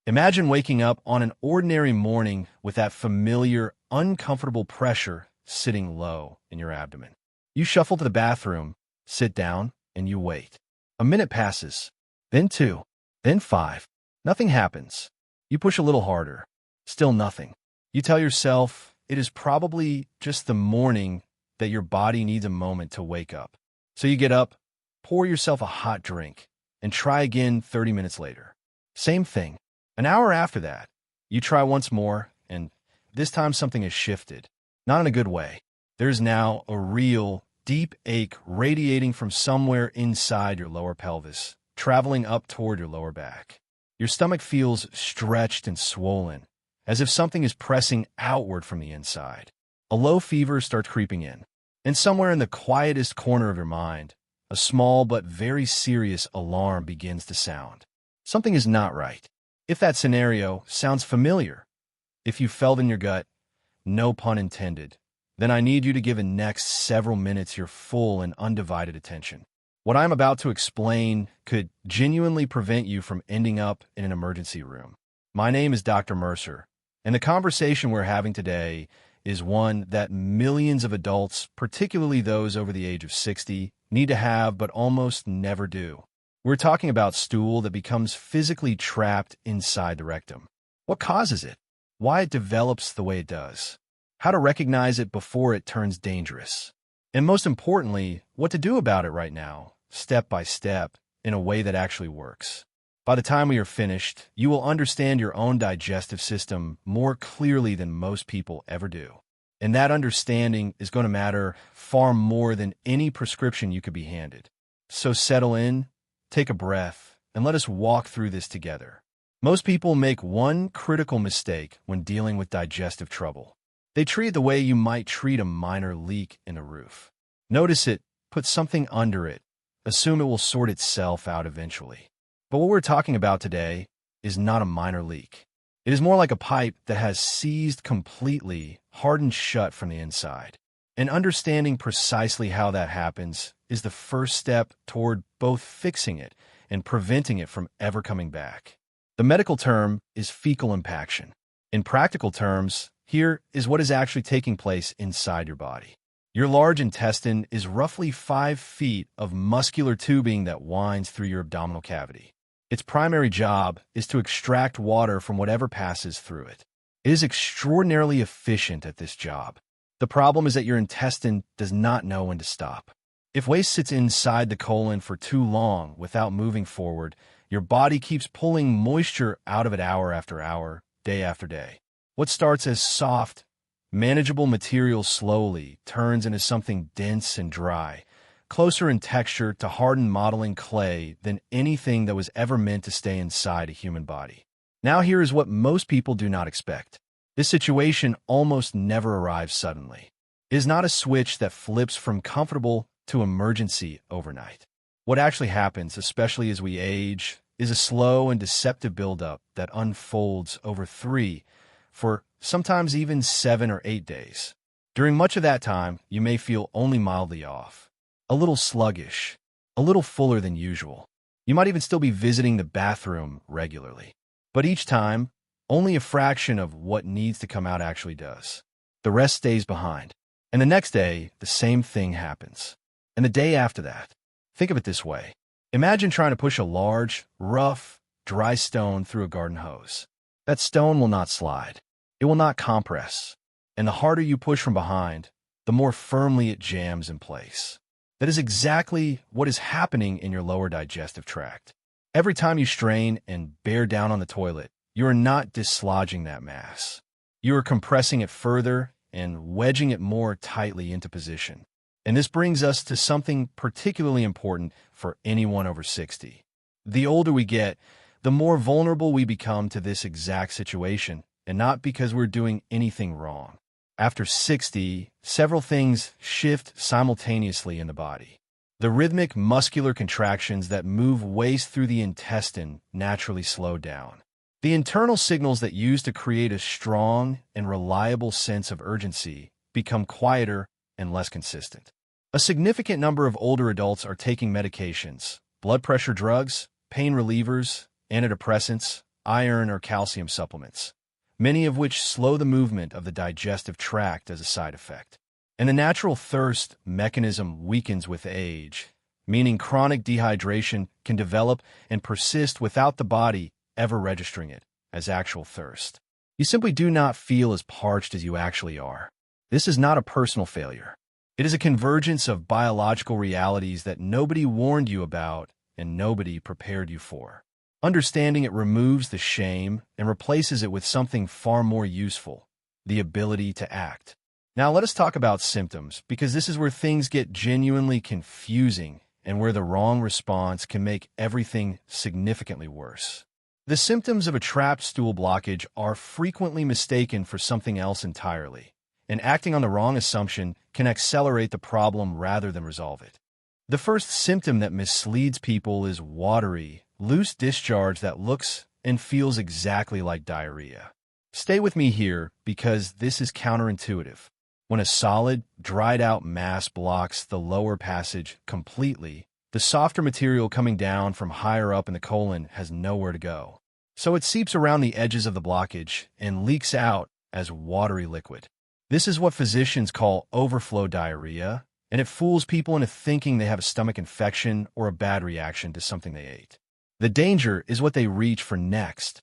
Imagine waking up on an ordinary morning with that familiar, uncomfortable pressure sitting low in your abdomen. You shuffle to the bathroom, sit down, and you wait. A minute passes, then 2, then 5. Nothing happens. You push a little harder. Still nothing. You tell yourself it is probably just the morning, that your body needs a moment to wake up. So you get up, pour yourself a hot drink, and try again 30 minutes later. Same thing. An hour after that, you try once more, and this time something has shifted. Not in a good way. There's now a real, deep ache radiating from somewhere inside your lower pelvis, traveling up toward your lower back. Your stomach feels stretched and swollen, as if something is pressing outward from the inside. A low fever starts creeping in, and somewhere in the quietest corner of your mind, a small but very serious alarm begins to sound. Something is not right. If that scenario sounds familiar, if you felt in your gut, no pun intended, then I need you to give the next several minutes your full and undivided attention. What I'm about to explain could genuinely prevent you from ending up in an emergency room. My name is Dr. Mercer, and the conversation we're having today is one that millions of adults, particularly those over the age of 60, need to have but almost never do. We're talking about stool that becomes physically trapped inside the rectum. What causes it? Why it develops the way it does? How to recognize it before it turns dangerous? And most importantly, what to do about it right now, step by step, in a way that actually works. By the time we are finished, you will understand your own digestive system more clearly than most people ever do. And that understanding is going to matter far more than any prescription you could be handed. So settle in, take a breath, and let us walk through this together. Most people make one critical mistake when dealing with digestive trouble. They treat it the way you might treat a minor leak in a roof. Notice it, put something under it, assume it will sort itself out eventually. But what we're talking about today is not a minor leak. It is more like a pipe that has seized completely, hardened shut from the inside. And understanding precisely how that happens is the first step toward both fixing it and preventing it from ever coming back. The medical term is fecal impaction. In practical terms, here is what is actually taking place inside your body. Your large intestine is roughly 5 feet of muscular tubing that winds through your abdominal cavity. Its primary job is to extract water from whatever passes through it. It is extraordinarily efficient at this job. The problem is that your intestine does not know when to stop. If waste sits inside the colon for too long without moving forward, your body keeps pulling moisture out of it hour after hour, day after day. What starts as soft, manageable material slowly turns into something dense and dry, closer in texture to hardened modeling clay than anything that was ever meant to stay inside a human body. Now here is what most people do not expect. This situation almost never arrives suddenly. It is not a switch that flips from comfortable to emergency overnight. What actually happens, especially as we age, is a slow and deceptive buildup that unfolds over 3, for sometimes even 7 or 8 days. During much of that time, you may feel only mildly off, a little sluggish, a little fuller than usual. You might even still be visiting the bathroom regularly. But each time, only a fraction of what needs to come out actually does. The rest stays behind. And the next day, the same thing happens. And the day after that. Think of it this way. Imagine trying to push a large, rough, dry stone through a garden hose. That stone will not slide. It will not compress. And the harder you push from behind, the more firmly it jams in place. That is exactly what is happening in your lower digestive tract. Every time you strain and bear down on the toilet, you are not dislodging that mass. You are compressing it further and wedging it more tightly into position. And this brings us to something particularly important for anyone over 60. The older we get, the more vulnerable we become to this exact situation, and not because we're doing anything wrong. After 60, several things shift simultaneously in the body. The rhythmic muscular contractions that move waste through the intestine naturally slow down. The internal signals that used to create a strong and reliable sense of urgency become quieter and less consistent. A significant number of older adults are taking medications, blood pressure drugs, pain relievers, antidepressants, iron or calcium supplements, many of which slow the movement of the digestive tract as a side effect. And the natural thirst mechanism weakens with age, meaning chronic dehydration can develop and persist without the body ever registering it as actual thirst. You simply do not feel as parched as you actually are. This is not a personal failure. It is a convergence of biological realities that nobody warned you about and nobody prepared you for. Understanding it removes the shame and replaces it with something far more useful, the ability to act. Now let us talk about symptoms, because this is where things get genuinely confusing and where the wrong response can make everything significantly worse. The symptoms of a trapped stool blockage are frequently mistaken for something else entirely, and acting on the wrong assumption can accelerate the problem rather than resolve it. The first symptom that misleads people is watery, loose discharge that looks and feels exactly like diarrhea. Stay with me here because this is counterintuitive. When a solid, dried-out mass blocks the lower passage completely, the softer material coming down from higher up in the colon has nowhere to go. So it seeps around the edges of the blockage and leaks out as watery liquid. This is what physicians call overflow diarrhea, and it fools people into thinking they have a stomach infection or a bad reaction to something they ate. The danger is what they reach for next: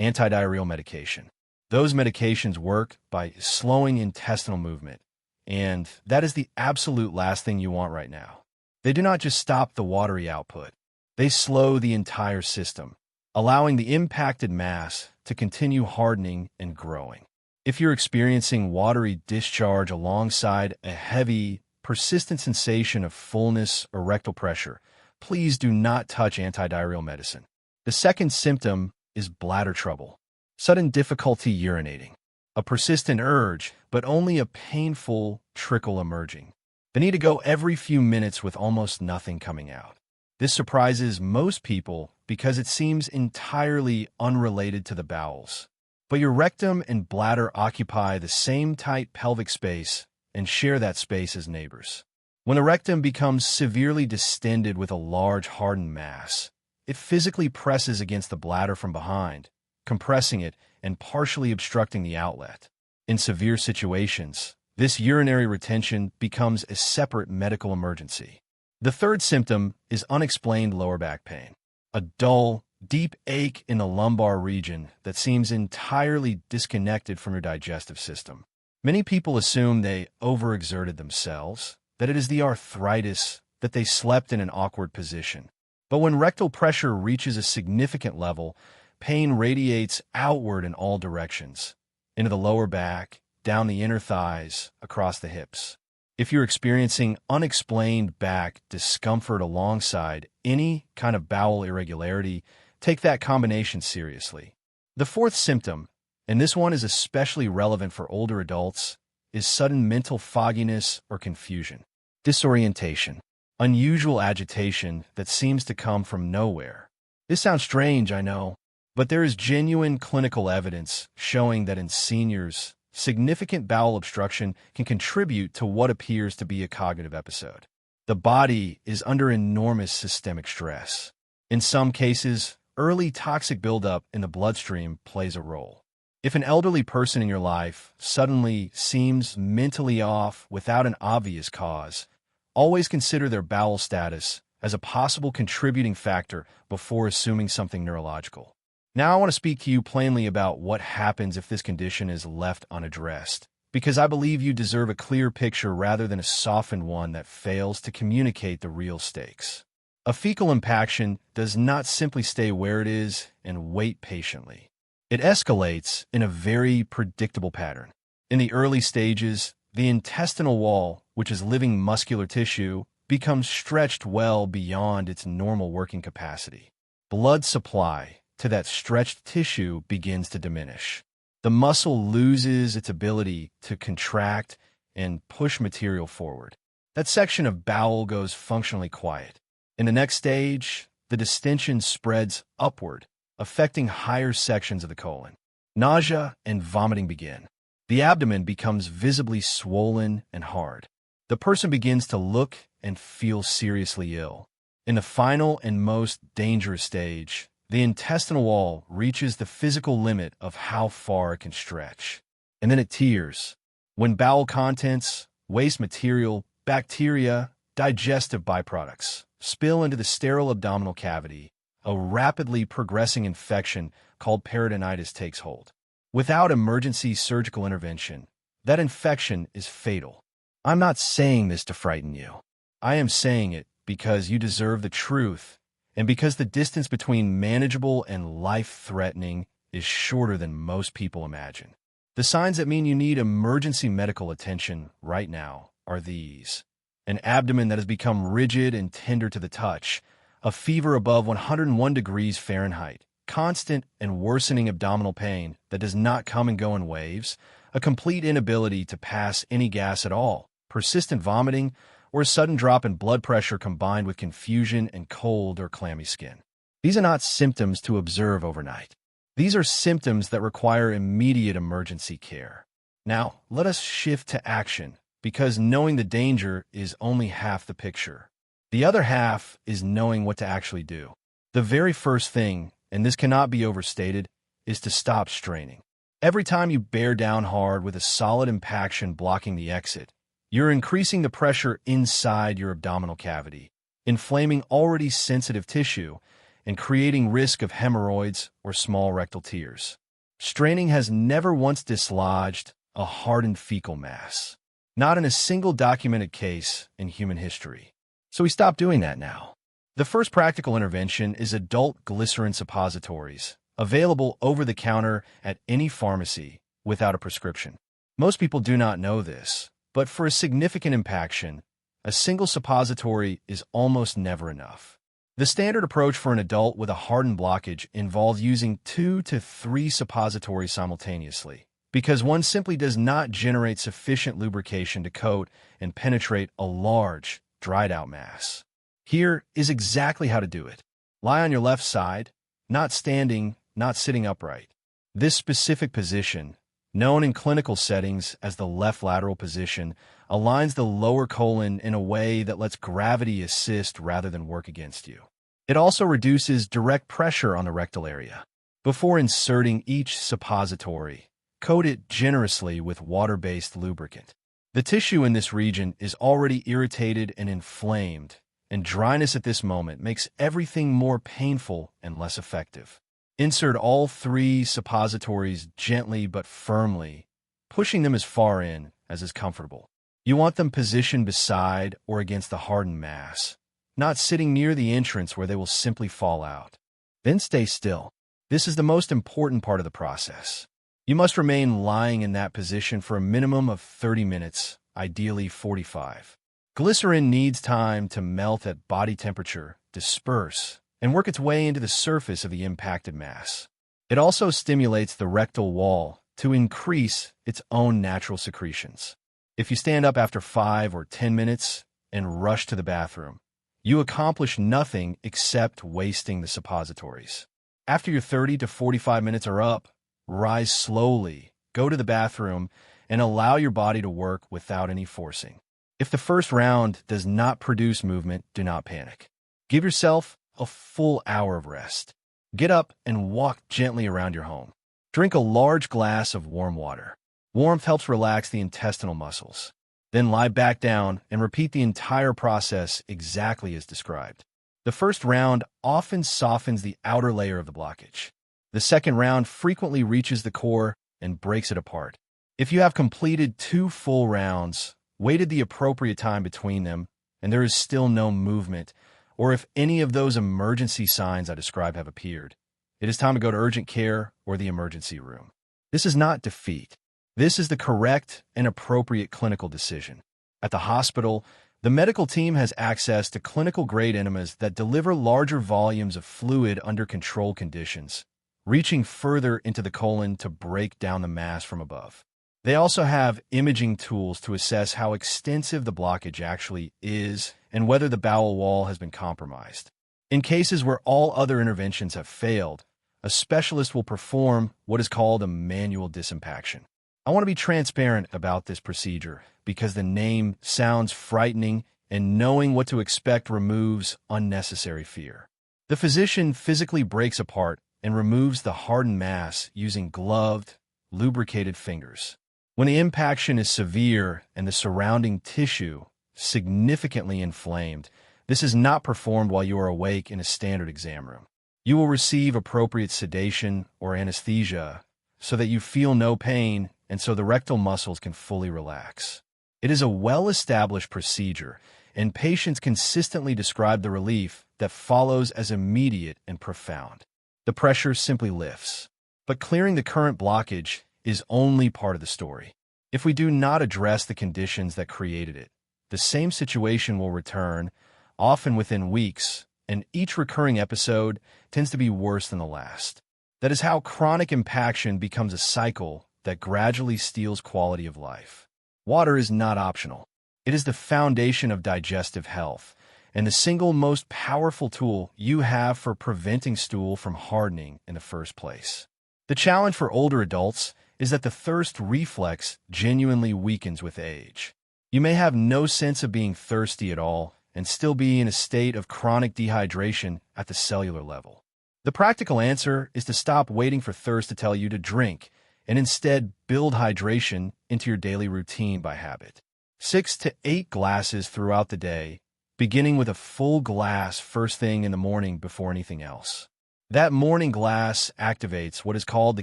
antidiarrheal medication. Those medications work by slowing intestinal movement, and that is the absolute last thing you want right now. They do not just stop the watery output. They slow the entire system, allowing the impacted mass to continue hardening and growing. If you're experiencing watery discharge alongside a heavy, persistent sensation of fullness or rectal pressure, please do not touch antidiarrheal medicine. The second symptom is bladder trouble. Sudden difficulty urinating. A persistent urge, but only a painful trickle emerging. The need to go every few minutes with almost nothing coming out. This surprises most people because it seems entirely unrelated to the bowels. But your rectum and bladder occupy the same tight pelvic space and share that space as neighbors. When the rectum becomes severely distended with a large hardened mass, it physically presses against the bladder from behind, compressing it and partially obstructing the outlet. In severe situations, this urinary retention becomes a separate medical emergency. The third symptom is unexplained lower back pain. A dull, deep ache in the lumbar region that seems entirely disconnected from your digestive system. Many people assume they overexerted themselves, that it is the arthritis, that they slept in an awkward position. But when rectal pressure reaches a significant level, pain radiates outward in all directions, into the lower back, down the inner thighs, across the hips. If you're experiencing unexplained back discomfort alongside any kind of bowel irregularity, take that combination seriously. The fourth symptom, and this one is especially relevant for older adults, is sudden mental fogginess or confusion. Disorientation. Unusual agitation that seems to come from nowhere. This sounds strange, I know, but there is genuine clinical evidence showing that in seniors, significant bowel obstruction can contribute to what appears to be a cognitive episode. The body is under enormous systemic stress. In some cases, early toxic buildup in the bloodstream plays a role. If an elderly person in your life suddenly seems mentally off without an obvious cause, always consider their bowel status as a possible contributing factor before assuming something neurological. Now I want to speak to you plainly about what happens if this condition is left unaddressed, because I believe you deserve a clear picture rather than a softened one that fails to communicate the real stakes. A fecal impaction does not simply stay where it is and wait patiently. It escalates in a very predictable pattern. In the early stages, the intestinal wall, which is living muscular tissue, becomes stretched well beyond its normal working capacity. Blood supply to that stretched tissue begins to diminish. The muscle loses its ability to contract and push material forward. That section of bowel goes functionally quiet. In the next stage, the distension spreads upward, affecting higher sections of the colon. Nausea and vomiting begin. The abdomen becomes visibly swollen and hard. The person begins to look and feel seriously ill. In the final and most dangerous stage, the intestinal wall reaches the physical limit of how far it can stretch. And then it tears. When bowel contents, waste material, bacteria, digestive byproducts spill into the sterile abdominal cavity, a rapidly progressing infection called peritonitis takes hold. Without emergency surgical intervention, that infection is fatal. I'm not saying this to frighten you. I am saying it because you deserve the truth, and because the distance between manageable and life-threatening is shorter than most people imagine. The signs that mean you need emergency medical attention right now are these: an abdomen that has become rigid and tender to the touch, a fever above 101 degrees Fahrenheit, constant and worsening abdominal pain that does not come and go in waves, a complete inability to pass any gas at all, persistent vomiting, or a sudden drop in blood pressure combined with confusion and cold or clammy skin. These are not symptoms to observe overnight. These are symptoms that require immediate emergency care. Now, let us shift to action, because knowing the danger is only half the picture. The other half is knowing what to actually do. The very first thing, and this cannot be overstated, is to stop straining. Every time you bear down hard with a solid impaction blocking the exit, you're increasing the pressure inside your abdominal cavity, inflaming already sensitive tissue, and creating risk of hemorrhoids or small rectal tears. Straining has never once dislodged a hardened fecal mass, not in a single documented case in human history. So we stop doing that now. The first practical intervention is adult glycerin suppositories, available over the counter at any pharmacy without a prescription. Most people do not know this, but for a significant impaction, a single suppository is almost never enough. The standard approach for an adult with a hardened blockage involves using 2 to 3 suppositories simultaneously, because one simply does not generate sufficient lubrication to coat and penetrate a large, dried-out mass. Here is exactly how to do it. Lie on your left side, not standing, not sitting upright. This specific position, known in clinical settings as the left lateral position, aligns the lower colon in a way that lets gravity assist rather than work against you. It also reduces direct pressure on the rectal area. Before inserting each suppository, coat it generously with water-based lubricant. The tissue in this region is already irritated and inflamed, and dryness at this moment makes everything more painful and less effective. Insert all 3 suppositories gently but firmly, pushing them as far in as is comfortable. You want them positioned beside or against the hardened mass, not sitting near the entrance where they will simply fall out. Then stay still. This is the most important part of the process. You must remain lying in that position for a minimum of 30 minutes, ideally 45. Glycerin needs time to melt at body temperature, disperse, and work its way into the surface of the impacted mass. It also stimulates the rectal wall to increase its own natural secretions. If you stand up after 5 or 10 minutes and rush to the bathroom, you accomplish nothing except wasting the suppositories. After your 30 to 45 minutes are up, rise slowly, go to the bathroom, and allow your body to work without any forcing. If the first round does not produce movement, do not panic. Give yourself a full hour of rest. Get up and walk gently around your home. Drink a large glass of warm water. Warmth helps relax the intestinal muscles. Then lie back down and repeat the entire process exactly as described. The first round often softens the outer layer of the blockage. The second round frequently reaches the core and breaks it apart. If you have completed 2 full rounds, waited the appropriate time between them, and there is still no movement, or if any of those emergency signs I described have appeared, it is time to go to urgent care or the emergency room. This is not defeat. This is the correct and appropriate clinical decision. At the hospital, the medical team has access to clinical-grade enemas that deliver larger volumes of fluid under controlled conditions, reaching further into the colon to break down the mass from above. They also have imaging tools to assess how extensive the blockage actually is and whether the bowel wall has been compromised. In cases where all other interventions have failed, a specialist will perform what is called a manual disimpaction. I want to be transparent about this procedure because the name sounds frightening and knowing what to expect removes unnecessary fear. The physician physically breaks apart and removes the hardened mass using gloved, lubricated fingers. When the impaction is severe and the surrounding tissue significantly inflamed, this is not performed while you are awake in a standard exam room. You will receive appropriate sedation or anesthesia so that you feel no pain and so the rectal muscles can fully relax. It is a well-established procedure, and patients consistently describe the relief that follows as immediate and profound. The pressure simply lifts. But clearing the current blockage is only part of the story. If we do not address the conditions that created it, the same situation will return, often within weeks, and each recurring episode tends to be worse than the last. That is how chronic impaction becomes a cycle that gradually steals quality of life. Water is not optional. It is the foundation of digestive health, and the single most powerful tool you have for preventing stool from hardening in the first place. The challenge for older adults is that the thirst reflex genuinely weakens with age. You may have no sense of being thirsty at all and still be in a state of chronic dehydration at the cellular level. The practical answer is to stop waiting for thirst to tell you to drink and instead build hydration into your daily routine by habit. 6 to 8 glasses throughout the day, beginning with a full glass first thing in the morning before anything else. That morning glass activates what is called the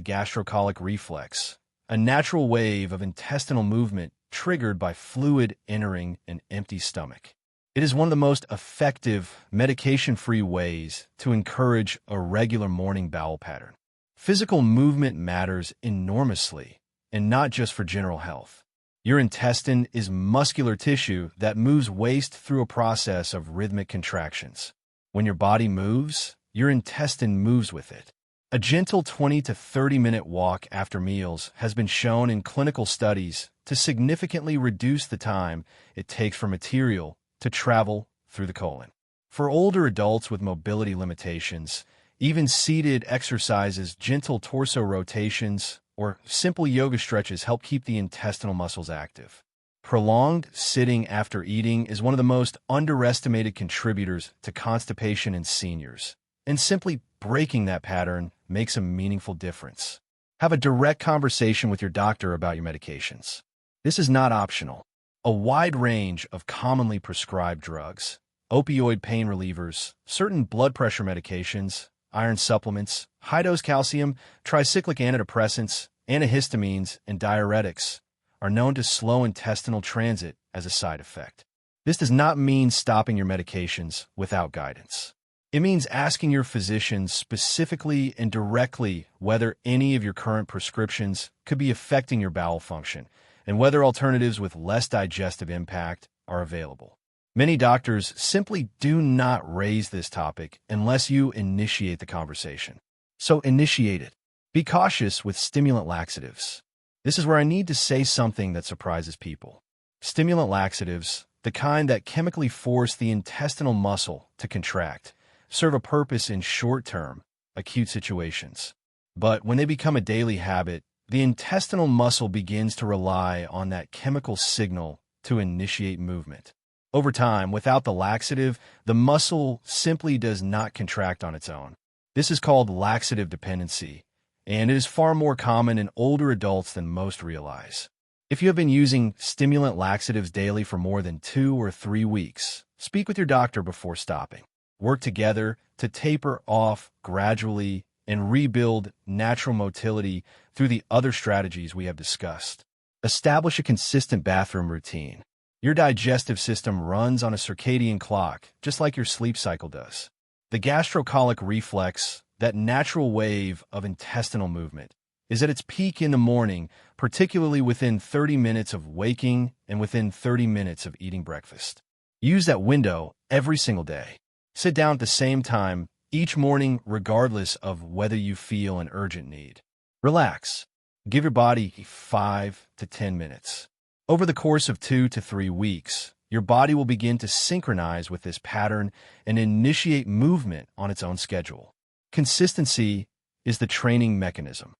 gastrocolic reflex, a natural wave of intestinal movement triggered by fluid entering an empty stomach. It is one of the most effective, medication-free ways to encourage a regular morning bowel pattern. Physical movement matters enormously, and not just for general health. Your intestine is muscular tissue that moves waste through a process of rhythmic contractions. When your body moves, your intestine moves with it. A gentle 20 to 30-minute walk after meals has been shown in clinical studies to significantly reduce the time it takes for material to travel through the colon. For older adults with mobility limitations, even seated exercises, gentle torso rotations, or simple yoga stretches help keep the intestinal muscles active. Prolonged sitting after eating is one of the most underestimated contributors to constipation in seniors, and simply breaking that pattern makes a meaningful difference. Have a direct conversation with your doctor about your medications. This is not optional. A wide range of commonly prescribed drugs, opioid pain relievers, certain blood pressure medications, iron supplements, high-dose calcium, tricyclic antidepressants, antihistamines, and diuretics are known to slow intestinal transit as a side effect. This does not mean stopping your medications without guidance. It means asking your physician specifically and directly whether any of your current prescriptions could be affecting your bowel function and whether alternatives with less digestive impact are available. Many doctors simply do not raise this topic unless you initiate the conversation. So initiate it. Be cautious with stimulant laxatives. This is where I need to say something that surprises people. Stimulant laxatives, the kind that chemically force the intestinal muscle to contract, serve a purpose in short-term, acute situations. But when they become a daily habit, the intestinal muscle begins to rely on that chemical signal to initiate movement. Over time, without the laxative, the muscle simply does not contract on its own. This is called laxative dependency, and it is far more common in older adults than most realize. If you have been using stimulant laxatives daily for more than 2 or 3 weeks, speak with your doctor before stopping. Work together to taper off gradually and rebuild natural motility through the other strategies we have discussed. Establish a consistent bathroom routine. Your digestive system runs on a circadian clock, just like your sleep cycle does. The gastrocolic reflex, that natural wave of intestinal movement, is at its peak in the morning, particularly within 30 minutes of waking and within 30 minutes of eating breakfast. Use that window every single day. Sit down at the same time each morning, regardless of whether you feel an urgent need. Relax. Give your body 5 to 10 minutes. Over the course of 2 to 3 weeks, your body will begin to synchronize with this pattern and initiate movement on its own schedule. Consistency is the training mechanism.